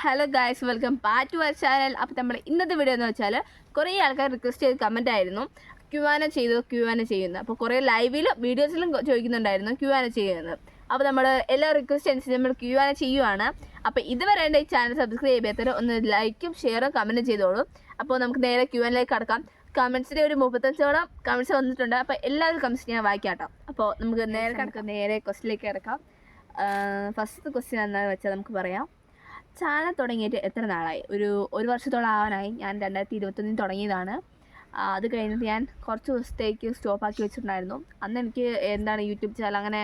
Hello guys, welcome back to our channel. അപ്പോൾ നമ്മൾ ഇന്നത്തെ വീഡിയോ എന്ന് വെച്ചാൽ കുറേ ആൾക്കാർ റിക്വസ്റ്റ് ചെയ്ത് കമൻ്റ് ആയിരുന്നു ക്യൂആന ചെയ്യുന്നത്. അപ്പോൾ കുറേ ലൈവിൽ വീഡിയോസിലും ചോദിക്കുന്നുണ്ടായിരുന്നു ക്യൂആന ചെയ്യുന്നത്. അപ്പോൾ നമ്മൾ എല്ലാ റിക്വസ്റ്റ് അനുസരിച്ച് നമ്മൾ ക്യൂആന ചെയ്യുവാണ്. അപ്പോൾ ഇതുവരെ എൻ്റെ ഈ ചാനൽ സബ്സ്ക്രൈബ് ചെയ്യാത്തവർ ഒന്ന് ലൈക്കും ഷെയറും കമൻറ്റും ചെയ്തോളൂ. അപ്പോൾ നമുക്ക് നേരെ ക്യൂആനിലേക്ക് കടക്കാം. കമൻസിൻ്റെ ഒരു 35ഓളം കമൻറ്റ്സ് വന്നിട്ടുണ്ട്. അപ്പോൾ എല്ലാവരും കമൻറ്റ്സ് ഞാൻ വായിക്കാം കേട്ടോ. അപ്പോൾ നമുക്ക് നേരെ ക്വസ്റ്റിലേക്ക് കിടക്കാം. ഫസ്റ്റ് ക്വസ്റ്റ്യൻ എന്താണെന്ന് വെച്ചാൽ നമുക്ക് പറയാം. ചാനൽ തുടങ്ങിയിട്ട് എത്ര നാളായി? ഒരു വർഷത്തോളം ആവാനായി. ഞാൻ 2021 തുടങ്ങിയതാണ്. അത് കഴിഞ്ഞിട്ട് ഞാൻ കുറച്ച് ദിവസത്തേക്ക് സ്റ്റോപ്പാക്കി വെച്ചിട്ടുണ്ടായിരുന്നു. അന്ന് എനിക്ക് എന്താണ് യൂട്യൂബ് ചാനൽ അങ്ങനെ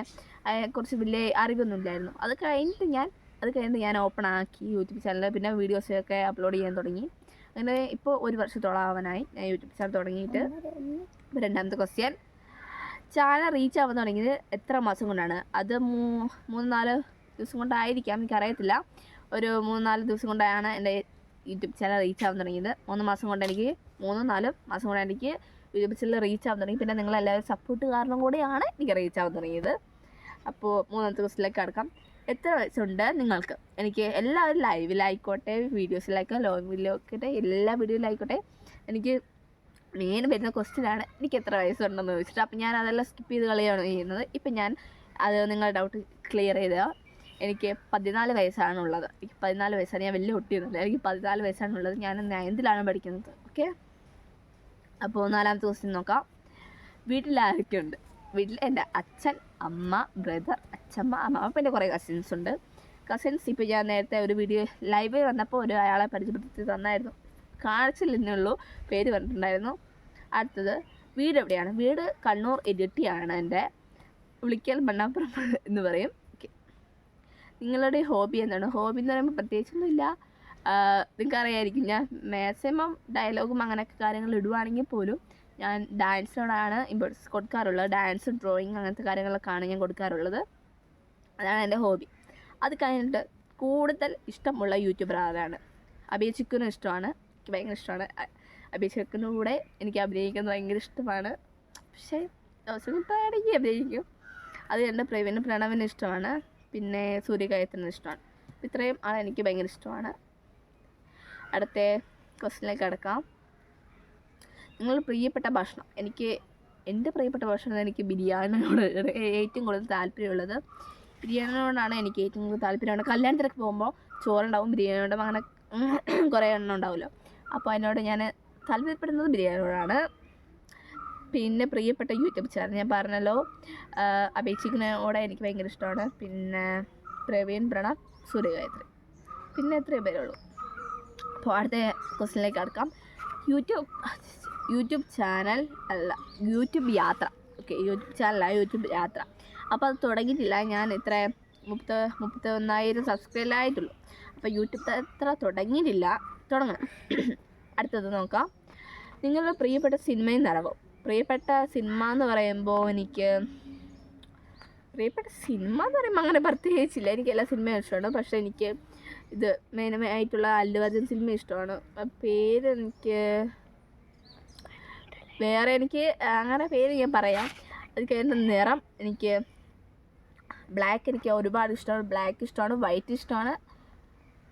കുറച്ച് വലിയ അറിവൊന്നും ഇല്ലായിരുന്നു. അത് കഴിഞ്ഞിട്ട് ഞാൻ ഓപ്പൺ ആക്കി യൂട്യൂബ് ചാനൽ. പിന്നെ വീഡിയോസൊക്കെ അപ്ലോഡ് ചെയ്യാൻ തുടങ്ങി. അങ്ങനെ ഇപ്പോൾ ഒരു വർഷത്തോളം ആവാനായി ഞാൻ യൂട്യൂബ് ചാനൽ തുടങ്ങിയിട്ട്. ഇപ്പോൾ രണ്ടാമത്തെ ക്വസ്റ്റ്യൻ, ചാനൽ റീച്ച് ആവാൻ തുടങ്ങിയത് എത്ര മാസം കൊണ്ടാണ്? അത് 3-4 ദിവസം കൊണ്ടായിരിക്കാം, എനിക്കറിയത്തില്ല. ഒരു 3-4 ദിവസം കൊണ്ടാണ് എൻ്റെ യൂട്യൂബ് ചാനൽ റീച്ച് ആവാൻ തുടങ്ങിയത്. 3-4 മാസം കൊണ്ട് എനിക്ക് യൂട്യൂബ് ചാനൽ റീച്ച് ആവാൻ തുടങ്ങി. പിന്നെ നിങ്ങളെല്ലാവരും സപ്പോർട്ട് കാരണം കൂടിയാണ് എനിക്ക് റീച്ച് ആവാൻ തുടങ്ങിയത്. അപ്പോൾ മൂന്നാമത്തെ ക്വസ്റ്റിലേക്ക് കടക്കാം. എത്ര വയസ്സുണ്ട് നിങ്ങൾക്ക്? എനിക്ക് എല്ലാവരും ലൈവിലായിക്കോട്ടെ, വീഡിയോസിലായിക്കോ, ലോങ് വീഡിയോ ആയിക്കോട്ടെ, എല്ലാ വീഡിയോയിലായിക്കോട്ടെ, എനിക്ക് മെയിൻ വരുന്ന ക്വസ്റ്റ്യനാണ് എനിക്ക് എത്ര വയസ്സുണ്ടെന്ന് ചോദിച്ചിട്ട്. അപ്പം ഞാൻ അതെല്ലാം സ്കിപ്പ് ചെയ്ത് കളയാണ് ചെയ്യുന്നത്. ഇപ്പം ഞാൻ അത് നിങ്ങളുടെ ഡൗട്ട് ക്ലിയർ ചെയ്താൽ എനിക്ക് 14 വയസ്സാണുള്ളത്. എനിക്ക് 14 വയസ്സാണ്. ഞാൻ വലിയ കുട്ടിയൊന്നുമില്ല. എനിക്ക് 14 വയസ്സാണുള്ളത്. ഞാൻ 9th പഠിക്കുന്നത്. ഓക്കെ. അപ്പോൾ നാലാമത്തെ ക്വസ്റ്റ്യൻ നോക്കാം. വീട്ടിൽ ആരൊക്കെയുണ്ട്? വീട്ടിൽ എൻ്റെ അച്ഛൻ, അമ്മ, ബ്രദർ, അച്ഛമ്മ, അമ്മ. അപ്പം എൻ്റെ കുറേ കസിൻസ് ഉണ്ട്. കസിൻസ് ഇപ്പോൾ ഞാൻ നേരത്തെ ഒരു വീഡിയോ ലൈവ് വന്നപ്പോൾ അയാളെ പരിചയപ്പെടുത്തി തന്നായിരുന്നു. കാണിച്ചില്ലെന്നേ ഉള്ളൂ, പേര് പറഞ്ഞിട്ടുണ്ടായിരുന്നു. അടുത്തത്, വീട് എവിടെയാണ്? വീട് കണ്ണൂർ ഇരിട്ടിയാണ്. എൻ്റെ വിളിക്കൽ മണ്ണാപ്പുറം എന്ന് പറയും. നിങ്ങളുടെ ഹോബി എന്താണ്? ഹോബി എന്ന് പറയുമ്പോൾ പ്രത്യേകിച്ചൊന്നുമില്ല. നിങ്ങൾക്കറിയായിരിക്കും, ഞാൻ മാക്സിമം ഡയലോഗും അങ്ങനെയൊക്കെ കാര്യങ്ങൾ ഇടുവാണെങ്കിൽ പോലും ഞാൻ ഡാൻസിനോടാണ് ഇമ്പോർട്ടൻസ് കൊടുക്കാറുള്ളത്. ഡാൻസ്, ഡ്രോയിങ് അങ്ങനത്തെ കാര്യങ്ങളൊക്കെയാണ് ഞാൻ കൊടുക്കാറുള്ളത്. അതാണ് എൻ്റെ ഹോബി. അത് കഴിഞ്ഞിട്ട് കൂടുതൽ ഇഷ്ടമുള്ള യൂട്യൂബർ ആരാണ്? അഭിജിത്തിനും ഇഷ്ടമാണ്. എനിക്ക് ഭയങ്കര ഇഷ്ടമാണ്. അഭിജിത്തിൻ്റെ കൂടെ എനിക്ക് അഭിനയിക്കുന്നത് ഭയങ്കര ഇഷ്ടമാണ്. പക്ഷേ ദിവസം കിട്ടുകയാണെങ്കിൽ അഭിനയിക്കും. അത് എൻ്റെ പ്രവീൺ പ്രണവിന് ഇഷ്ടമാണ്. പിന്നെ സൂര്യഗായത്രിന് ഇഷ്ടമാണ്. ഇത്രയും എനിക്ക് ഭയങ്കര ഇഷ്ടമാണ്. അടുത്ത ക്വസ്റ്റ്യനിലേക്ക് കിടക്കാം. നിങ്ങളുടെ പ്രിയപ്പെട്ട ഭക്ഷണം? എൻ്റെ പ്രിയപ്പെട്ട ഭക്ഷണം എനിക്ക് ബിരിയാണിയോട് ഏറ്റവും കൂടുതൽ താല്പര്യമുള്ളത്. ബിരിയാണിയോടാണ് എനിക്ക് ഏറ്റവും കൂടുതൽ താല്പര്യമാണ്. കല്യാണത്തിനൊക്കെ പോകുമ്പോൾ ചോറുണ്ടാവും, ബിരിയാണിയോടും അങ്ങനെ കുറേ എണ്ണം ഉണ്ടാവുമല്ലോ. അപ്പോൾ അതിനോട് ഞാൻ താല്പര്യപ്പെടുന്നത് ബിരിയാണിയോടാണ്. പിന്നെ പ്രിയപ്പെട്ട യൂട്യൂബ് ചാനൽ ഞാൻ പറഞ്ഞല്ലോ, അഭിജിത്തിനോടെ എനിക്ക് ഭയങ്കര ഇഷ്ടമാണ്. പിന്നെ പ്രവീൺ പ്രണവ്, സൂര്യഗായത്രി. പിന്നെ എത്രയോ പേരുള്ളൂ. അപ്പോൾ അടുത്ത ക്വസ്റ്റ്യനിലേക്ക് കടക്കാം. യൂട്യൂബ് ചാനൽ അല്ല, യൂട്യൂബ് യാത്ര. ഓക്കെ, യൂട്യൂബ് ചാനലല്ല, യൂട്യൂബ് യാത്ര. അപ്പോൾ അത് തുടങ്ങിയിട്ടില്ല. ഞാൻ 31,000 സബ്സ്ക്രൈബറായിട്ടുള്ളൂ. അപ്പോൾ യൂട്യൂബ് യാത്ര തുടങ്ങിയിട്ടില്ല, തുടങ്ങണം. അടുത്തത് നോക്കാം. നിങ്ങളുടെ പ്രിയപ്പെട്ട സിനിമയും നടവും? പ്രിയപ്പെട്ട സിനിമ എന്ന് പറയുമ്പോൾ അങ്ങനെ പ്രത്യേകിച്ചില്ല. എനിക്ക് എല്ലാ സിനിമയും ഇഷ്ടമാണ്. പക്ഷേ എനിക്ക് ഇത് മെയിനായിട്ടുള്ള അല്ലു അർജുൻ സിനിമ ഇഷ്ടമാണ്. പേര് ഞാൻ പറയാം. അത് കഴിഞ്ഞ നിറം എനിക്ക് ബ്ലാക്ക് എനിക്ക് ഒരുപാട് ഇഷ്ടമാണ്. ബ്ലാക്ക് ഇഷ്ടമാണ്, വൈറ്റ് ഇഷ്ടമാണ്.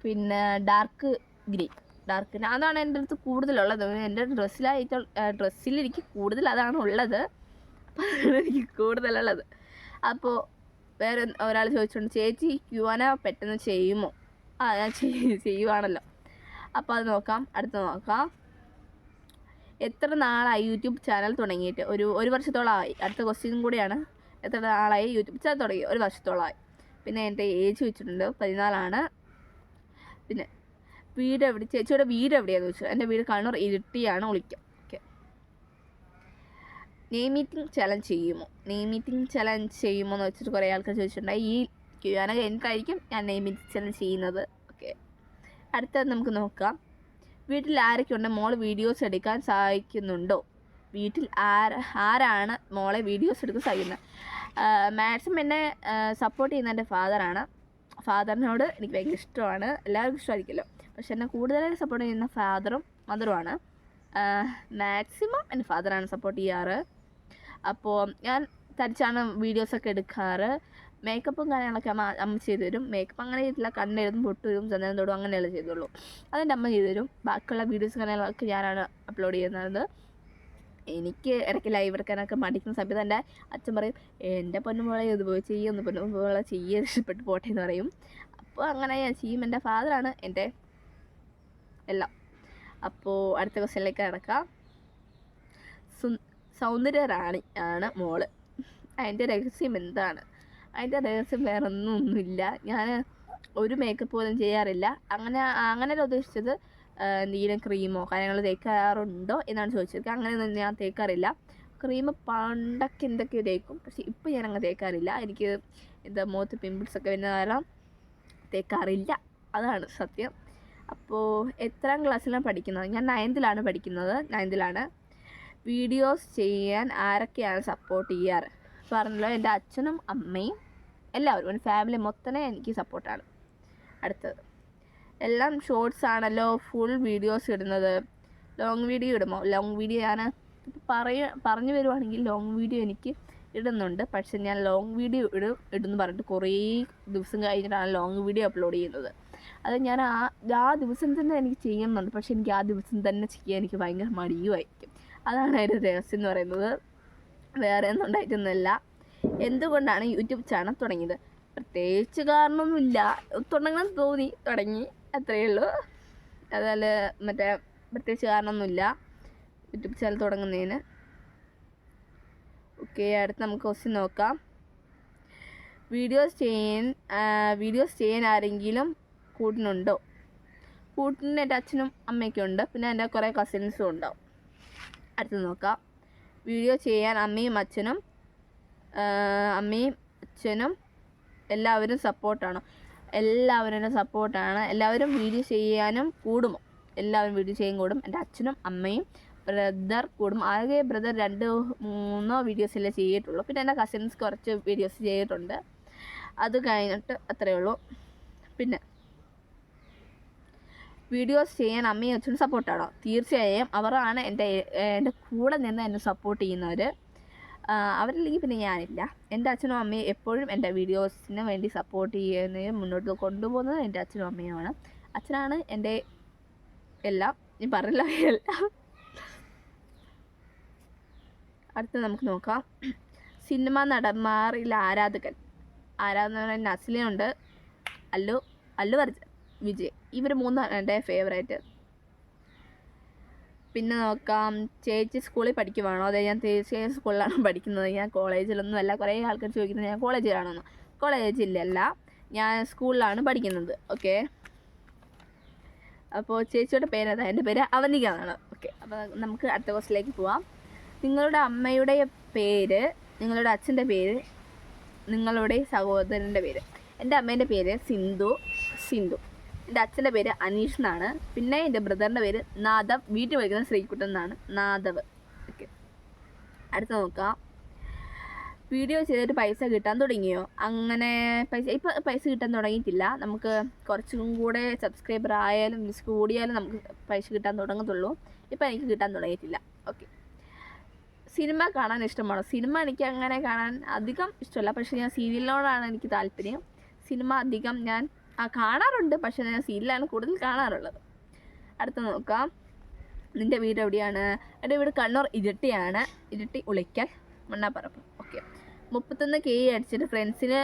പിന്നെ ഡാർക്ക് ഗ്രീൻ, അതാണ് എൻ്റെ അടുത്ത് കൂടുതലുള്ളത്. എൻ്റെ ഡ്രസ്സിൽ എനിക്ക് കൂടുതൽ അതാണ് ഉള്ളത്. അപ്പോൾ അതാണ് എനിക്ക് കൂടുതലുള്ളത്. അപ്പോൾ വേറെ ഒരാൾ ചോദിച്ചിട്ടുണ്ട്, ചേച്ചി ക്യൂആന പെട്ടെന്ന് ചെയ്യുമോ? ഞാൻ ചെയ്യുവാണല്ലോ. അപ്പോൾ അത് നോക്കാം. അടുത്ത് നോക്കാം. എത്ര നാളായി യൂട്യൂബ് ചാനൽ തുടങ്ങിയിട്ട്? ഒരു വർഷത്തോളമായി. അടുത്ത ക്വസ്റ്റ്യൻ കൂടിയാണ്. എത്ര നാളായി യൂട്യൂബ് ചാനൽ തുടങ്ങി? ഒരു വർഷത്തോളമായി. പിന്നെ എൻ്റെ ഏജ് വെച്ചിട്ടുണ്ട്, 14 പിന്നെ വീട് എവിടെ? ചേച്ചിയുടെ വീട് എവിടെയാണെന്ന് ചോദിച്ചത്. എൻ്റെ വീട് കണ്ണൂർ ഇരിട്ടിയാണ്. വിളിക്കാം. ഓക്കെ. നെയിം മീറ്റിംഗ് ചലഞ്ച് ചെയ്യുമോ എന്ന് വെച്ചിട്ട് കുറേ ആൾക്കാർ ചോദിച്ചിട്ടുണ്ടായി. ഈ ക്യൂആന കഴിഞ്ഞിട്ടായിരിക്കും ഞാൻ നെയിം മീറ്റിംഗ് ചലഞ്ച് ചെയ്യുന്നത്. ഓക്കെ. അടുത്തത് നമുക്ക് നോക്കാം. വീട്ടിൽ ആരൊക്കെ ഉണ്ട്? മോൾ വീഡിയോസ് എടുക്കാൻ സഹായിക്കുന്നുണ്ടോ? വീട്ടിൽ ആരാണ് മോളെ വീഡിയോസ് എടുക്കാൻ സഹായിക്കുന്നത്? മാക്സിമം എന്നെ സപ്പോർട്ട് ചെയ്യുന്ന എൻ്റെ ഫാദറാണ്. ഫാദറിനോട് എനിക്ക് ഭയങ്കര ഇഷ്ടമാണ്. എല്ലാവർക്കും ഇഷ്ടമായിരിക്കുമല്ലോ. പക്ഷെ എന്നെ കൂടുതലായി സപ്പോർട്ട് ചെയ്യുന്ന ഫാദറും മദറുമാണ്. മാക്സിമം എൻ്റെ ഫാദറാണ് സപ്പോർട്ട് ചെയ്യാറ്. അപ്പോൾ ഞാൻ തനിച്ചാണ് വീഡിയോസൊക്കെ എടുക്കാറ്. മേക്കപ്പും കാര്യങ്ങളൊക്കെ അമ്മ ചെയ്തു തരും. മേക്കപ്പ് അങ്ങനെ ചെയ്തിട്ടില്ല, കണ്ണെഴുതും, പൊട്ടുവരും, ചന്ദനം തൊടും അങ്ങനെയല്ല ചെയ്തുള്ളൂ. അതെൻ്റെ അമ്മ ചെയ്തു തരും. ബാക്കിയുള്ള വീഡിയോസ് കാര്യങ്ങളൊക്കെ ഞാനാണ് അപ്ലോഡ് ചെയ്യുന്നത്. എനിക്ക് ഇടയ്ക്ക് ലൈവ് എടുക്കാനൊക്കെ മടിക്കുന്ന സമയത്ത് എൻ്റെ അച്ഛൻ പറയും, എൻ്റെ പൊന്നുമോളെ ഇത് പോയി ചെയ്യുമെന്ന്, പൊന്നുമോളെ ചെയ്യുക ഇഷ്ടപ്പെട്ട് പോട്ടെ എന്ന് പറയും. അപ്പോൾ അങ്ങനെ ഞാൻ ചെയ്യും. എൻ്റെ ഫാദറാണ് എൻ്റെ എല്ലാം. അപ്പോൾ അടുത്ത ക്വസ്റ്റ്യനിലേക്ക് കിടക്കാം. സൗന്ദര്യ റാണി ആണ് മോള്. അതിൻ്റെ രഹസ്യം എന്താണ്? അതിൻ്റെ രഹസ്യം വേറെ ഒന്നുമില്ല. ഞാൻ ഒരു മേക്കപ്പ് പോലും ചെയ്യാറില്ല. അങ്ങനെ ഉദ്ദേശിച്ചത് എന്തെങ്കിലും ക്രീമോ കാര്യങ്ങൾ തേക്കാറുണ്ടോ എന്നാണ് ചോദിച്ചത്. അങ്ങനെയൊന്നും ഞാൻ തേക്കാറില്ല. ക്രീം പണ്ടൊക്കെ എന്തൊക്കെയോ തേക്കും, പക്ഷേ ഇപ്പോൾ ഞാനങ്ങ് തേക്കാറില്ല. എനിക്ക് മുഖത്ത് പിമ്പിൾസൊക്കെ വരുന്ന കാരണം തേക്കാറില്ല, അതാണ് സത്യം. അപ്പോൾ എത്രാം ക്ലാസ്സിലാണ് പഠിക്കുന്നത്? ഞാൻ 9th പഠിക്കുന്നത്. 9th വീഡിയോസ് ചെയ്യാൻ ആരൊക്കെയാണ് സപ്പോർട്ട് ചെയ്യാറ്? പറഞ്ഞല്ലോ, എൻ്റെ അച്ഛനും അമ്മയും എല്ലാവരും, എൻ്റെ ഫാമിലി മൊത്തമേ എനിക്ക് സപ്പോർട്ടാണ്. അടുത്തത്, എല്ലാം ഷോർട്സ് ആണല്ലോ ഫുൾ വീഡിയോസ് ഇടുന്നത്, ലോങ് വീഡിയോ ഇടുമോ? ലോങ് വീഡിയോ ഞാൻ പറഞ്ഞു വരുവാണെങ്കിൽ ലോങ് വീഡിയോ എനിക്ക് ഇടുന്നുണ്ട്. പക്ഷെ ഞാൻ ലോങ് വീഡിയോ ഇടുമെന്ന് പറഞ്ഞിട്ട് കുറേ ദിവസം കഴിഞ്ഞിട്ടാണ് ലോങ് വീഡിയോ അപ്ലോഡ് ചെയ്യുന്നത്. അത് ഞാൻ ആ ദിവസം തന്നെ എനിക്ക് ചെയ്യുന്നുണ്ട്, പക്ഷെ എനിക്ക് ആ ദിവസം തന്നെ ചെയ്യാൻ എനിക്ക് ഭയങ്കര മടിയുമായിരിക്കും. അതാണ് അതിൻ്റെ രഹസ്യം എന്ന് പറയുന്നത്. വേറെ ഒന്നും ഉണ്ടായിട്ടൊന്നുമില്ല. എന്തുകൊണ്ടാണ് യൂട്യൂബ് ചാനൽ തുടങ്ങിയത്? പ്രത്യേകിച്ച് കാരണമൊന്നുമില്ല, തുടങ്ങാൻ തോന്നി, തുടങ്ങി, അത്രയേ ഉള്ളൂ. അതുപോലെ പ്രത്യേകിച്ച് കാരണമൊന്നുമില്ല യൂട്യൂബ് ചാനൽ തുടങ്ങുന്നതിന്. ഓക്കെ, അടുത്ത് നമുക്ക് ക്വസ്റ്റ്യൻ നോക്കാം. വീഡിയോസ് ചെയ്യാൻ ആരെങ്കിലും കൂട്ടിനുണ്ടോ? കൂട്ടിന് എൻ്റെ അച്ഛനും അമ്മയൊക്കെ ഉണ്ട്, പിന്നെ എൻ്റെ കുറേ കസിൻസും ഉണ്ടാവും. അടുത്ത് നോക്കാം. വീഡിയോ ചെയ്യാൻ അമ്മയും അച്ഛനും എല്ലാവരും സപ്പോർട്ടാണോ? എല്ലാവരും സപ്പോർട്ടാണ്. എല്ലാവരും വീഡിയോ ചെയ്യാനും കൂടുമോ? എല്ലാവരും വീഡിയോ ചെയ്യാൻ കൂടും. എൻ്റെ അച്ഛനും അമ്മയും ബ്രദർ കൂടും. ആകെ ബ്രദർ 2-3 വീഡിയോസല്ലേ ചെയ്തിട്ടുള്ളൂ. പിന്നെ എൻ്റെ കസിൻസ് കുറച്ച് വീഡിയോസ് ചെയ്തിട്ടുണ്ട്. അത് കഴിഞ്ഞിട്ട് അത്രയേ ഉള്ളൂ. പിന്നെ വീഡിയോസ് ചെയ്യാൻ അമ്മയും അച്ഛനും സപ്പോർട്ടാണോ? തീർച്ചയായും. അവരാണ് എൻ്റെ കൂടെ നിന്ന് എന്നെ സപ്പോർട്ട് ചെയ്യുന്നവർ. അവരില്ലെങ്കിൽ പിന്നെ ഞാനില്ല. എൻ്റെ അച്ഛനും അമ്മയും എപ്പോഴും എൻ്റെ വീഡിയോസിന് വേണ്ടി സപ്പോർട്ട് ചെയ്യുന്നതിന് മുന്നോട്ട് കൊണ്ടുപോകുന്നത് എൻ്റെ അച്ഛനും അമ്മയുമാണ്. അച്ഛനാണ് എൻ്റെ എല്ലാം. ഞാൻ പറഞ്ഞില്ല എല്ലാം. അടുത്ത് നമുക്ക് നോക്കാം. സിനിമ നടന്മാരിൽ ആരാധകൻ നസ്ലിനുണ്ട്, അല്ലു അർജുൻ, വിജയ്. ഇവർ 3 എൻ്റെ ഫേവറേറ്റ്. പിന്നെ നോക്കാം, ചേച്ചി സ്കൂളിൽ പഠിക്കുവാണോ? അതെ, ഞാൻ തീർച്ചയായും സ്കൂളിലാണ് പഠിക്കുന്നത്. ഞാൻ കോളേജിലൊന്നുമല്ല. കുറേ ആൾക്കാർ ചോദിക്കുന്നത് ഞാൻ കോളേജിലാണെന്ന്. കോളേജിലല്ല, ഞാൻ സ്കൂളിലാണ് പഠിക്കുന്നത്. ഓക്കെ, അപ്പോൾ ചേച്ചിയുടെ പേരേതാ? എൻ്റെ പേര് അവനിക എന്നാണ്. ഓക്കെ, അപ്പോൾ നമുക്ക് അടുത്ത ക്വസ്റ്റിലേക്ക് പോവാം. നിങ്ങളുടെ അമ്മയുടെ പേര്, നിങ്ങളുടെ അച്ഛൻ്റെ പേര്, നിങ്ങളുടെ സഹോദരൻ്റെ പേര്. എൻ്റെ അമ്മേൻ്റെ പേര് സിന്ധു. എൻ്റെ അച്ഛൻ്റെ പേര് അനീഷ് എന്നാണ്. പിന്നെ എൻ്റെ ബ്രദറിൻ്റെ പേര് നാദവ്. വീട്ടിൽ വിളിക്കുന്ന ശ്രീകുട്ടൻ എന്നാണ്, നാദവ്. ഓക്കെ, അടുത്ത് നോക്കാം. വീഡിയോ ചെയ്തിട്ട് പൈസ കിട്ടാൻ തുടങ്ങിയോ? അങ്ങനെ ഇപ്പോൾ പൈസ കിട്ടാൻ തുടങ്ങിയിട്ടില്ല. നമുക്ക് കുറച്ചും കൂടെ സബ്സ്ക്രൈബർ ആയാലും വ്യൂസ് കൂടിയാലും നമുക്ക് പൈസ കിട്ടാൻ തുടങ്ങത്തുള്ളൂ. ഇപ്പോൾ എനിക്ക് കിട്ടാൻ തുടങ്ങിയിട്ടില്ല. ഓക്കെ, സിനിമ കാണാൻ ഇഷ്ടമാണോ? സിനിമ എനിക്ക് അങ്ങനെ കാണാൻ അധികം ഇഷ്ടമല്ല, പക്ഷേ ഞാൻ സീരിയലിനോടാണ് എനിക്ക് താല്പര്യം. സിനിമ അധികം ഞാൻ കാണാറുണ്ട്, പക്ഷേ ഞാൻ സീരിയലാണ് കൂടുതൽ കാണാറുള്ളത്. അടുത്ത് നോക്കാം. നിൻ്റെ വീട് എവിടെയാണ്? എൻ്റെ വീട് കണ്ണൂർ ഇരിട്ടിയാണ്. ഇരിട്ടി ഉളിക്കൽ മണ്ണാപ്പറമ്പ്. ഓക്കെ, 31K അടിച്ചിട്ട് ഫ്രണ്ട്സിന്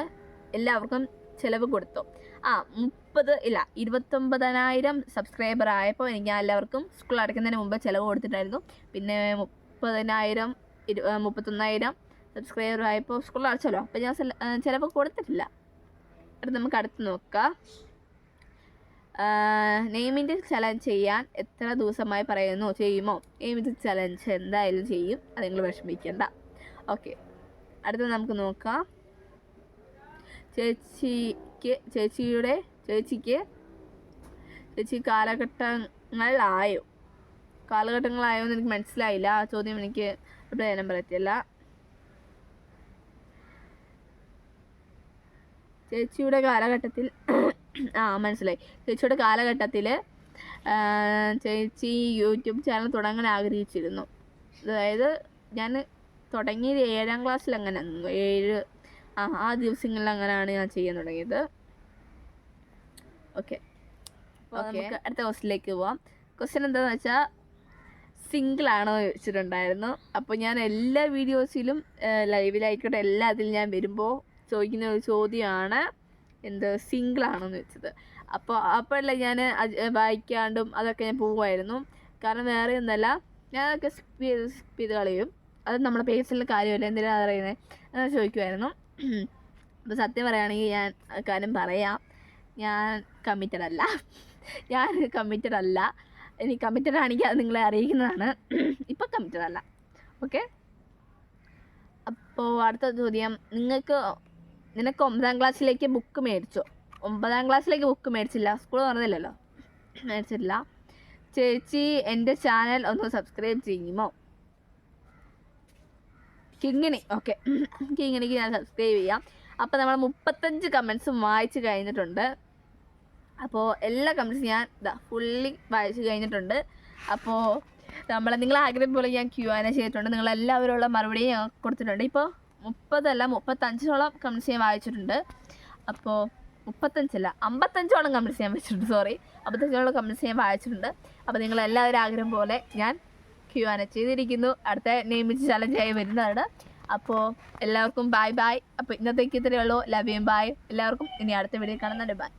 എല്ലാവർക്കും ചിലവ് കൊടുത്തു. 29,000 സബ്സ്ക്രൈബർ ആയപ്പോൾ എനിക്ക് എല്ലാവർക്കും സ്കൂൾ അടയ്ക്കുന്നതിന് മുമ്പ് ചിലവ് കൊടുത്തിട്ടായിരുന്നു. പിന്നെ 30,000 31,000 സബ്സ്ക്രൈബർ ആയപ്പോൾ സ്കൂൾ അടച്ചല്ലോ, അപ്പോൾ ഞാൻ ചിലവ് കൊടുത്തിട്ടില്ല. നമുക്ക് അടുത്ത് നോക്കാം. നെയിമിൻ്റെ ചലഞ്ച് ചെയ്യാൻ എത്ര ദിവസമായി ചെയ്യുമോ? നെയിമിൻ്റെ ചലഞ്ച് എന്തായാലും ചെയ്യും, അത് നിങ്ങൾ വിഷമിക്കേണ്ട. ഓക്കെ, അടുത്ത് നമുക്ക് നോക്കാം. ചേച്ചിക്ക് കാലഘട്ടങ്ങളായോ എന്ന് എനിക്ക് മനസ്സിലായില്ല. ആ ചോദ്യം എനിക്ക് റിപ്ലൈ ചെയ്യാൻ പറ്റില്ല. ചേച്ചിയുടെ കാലഘട്ടത്തിൽ മനസ്സിലായി. ചേച്ചിയുടെ കാലഘട്ടത്തിൽ ചേച്ചി യൂട്യൂബ് ചാനൽ തുടങ്ങാൻ ആഗ്രഹിച്ചിരുന്നു. അതായത് ഞാൻ തുടങ്ങിയത് 7ാം ക്ലാസ്സിൽ, അങ്ങനെ ആ ദിവസങ്ങളിൽ അങ്ങനെയാണ് ഞാൻ ചെയ്യാൻ തുടങ്ങിയത്. ഓക്കെ, നമുക്ക് അടുത്ത ക്വസ്റ്റിലേക്ക് പോവാം. ക്വസ്റ്റ്യൻ എന്താണെന്ന് വെച്ചാൽ സിംഗിൾ ആണോ ചോദിച്ചിട്ടുണ്ടായിരുന്നു. അപ്പോൾ ഞാൻ എല്ലാ വീഡിയോസിലും ലൈവിലായിക്കോട്ടെ എല്ലാത്തിലും ഞാൻ വരുമ്പോൾ ചോദിക്കുന്ന ഒരു ചോദ്യമാണ് സിംഗിൾ ആണോ എന്ന് വെച്ചത്. അപ്പോഴല്ല ഞാൻ വായിക്കാണ്ടും അതൊക്കെ ഞാൻ പോവുമായിരുന്നു. കാരണം വേറെ ഒന്നല്ല, ഞാനതൊക്കെ സ്കിപ്പ് ചെയ്ത് കളയും. അത് നമ്മുടെ പേഴ്സണൽ കാര്യമല്ല, എന്തിനാണ് അറിയുന്നത് എന്ന് ചോദിക്കുമായിരുന്നു. അപ്പോൾ സത്യം പറയുകയാണെങ്കിൽ ഞാൻ കാര്യം പറയാം, ഞാൻ കമ്മിറ്റഡ് അല്ല. ഇനി കമ്മിറ്റഡ് ആണെങ്കിൽ അത് നിങ്ങളെ അറിയിക്കുന്നതാണ്. ഇപ്പം കമ്മിറ്റഡ് അല്ല. ഓക്കെ, അപ്പോൾ അടുത്ത ചോദ്യം, നിനക്ക് 9ാം ക്ലാസ്സിലേക്ക് ബുക്ക് മേടിച്ചോ? 9ാം ക്ലാസ്സിലേക്ക് ബുക്ക് മേടിച്ചില്ല, സ്കൂൾ തുറന്നില്ലല്ലോ, മേടിച്ചിട്ടില്ല. ചേച്ചി എൻ്റെ ചാനൽ ഒന്ന് സബ്സ്ക്രൈബ് ചെയ്യുമോ? കിങ്ങിണി. ഓക്കെ, കിങ്ങിണിക്ക് ഞാൻ സബ്സ്ക്രൈബ് ചെയ്യാം. അപ്പോൾ നമ്മൾ 35 കമൻസും വായിച്ച് കഴിഞ്ഞിട്ടുണ്ട്. അപ്പോൾ എല്ലാ കമൻസും ഞാൻ ഫുള്ളി വായിച്ച് കഴിഞ്ഞിട്ടുണ്ട്. അപ്പോൾ നിങ്ങളെ ആഗ്രഹം പോലെ ഞാൻ Q&A ചെയ്തിട്ടുണ്ട്. നിങ്ങളെല്ലാവരുള്ള മറുപടിയും ഞാൻ കൊടുത്തിട്ടുണ്ട്. ഇപ്പോൾ 35ഓളം കമൻസ് ഞാൻ വായിച്ചിട്ടുണ്ട്. അപ്പോൾ 55ഓളം കമൻസ് ഞാൻ വെച്ചിട്ടുണ്ട്. 55ഓളം കമൻസ് ഞാൻ വായിച്ചിട്ടുണ്ട്. അപ്പോൾ നിങ്ങളെല്ലാവരും ആഗ്രഹം പോലെ ഞാൻ Q&A ചെയ്തിരിക്കുന്നു. അടുത്ത നെയിമിച്ച് ചലഞ്ചായി വരുന്നതാണ്. അപ്പോൾ എല്ലാവർക്കും ബൈ. അപ്പോൾ ഇന്നത്തേക്ക് ഇത്രയേ ഉള്ളൂ. ലവ് യു, ബൈ എല്ലാവർക്കും. ഇനി അടുത്ത വീഡിയോ കാണുന്നുണ്ട്. ബൈ.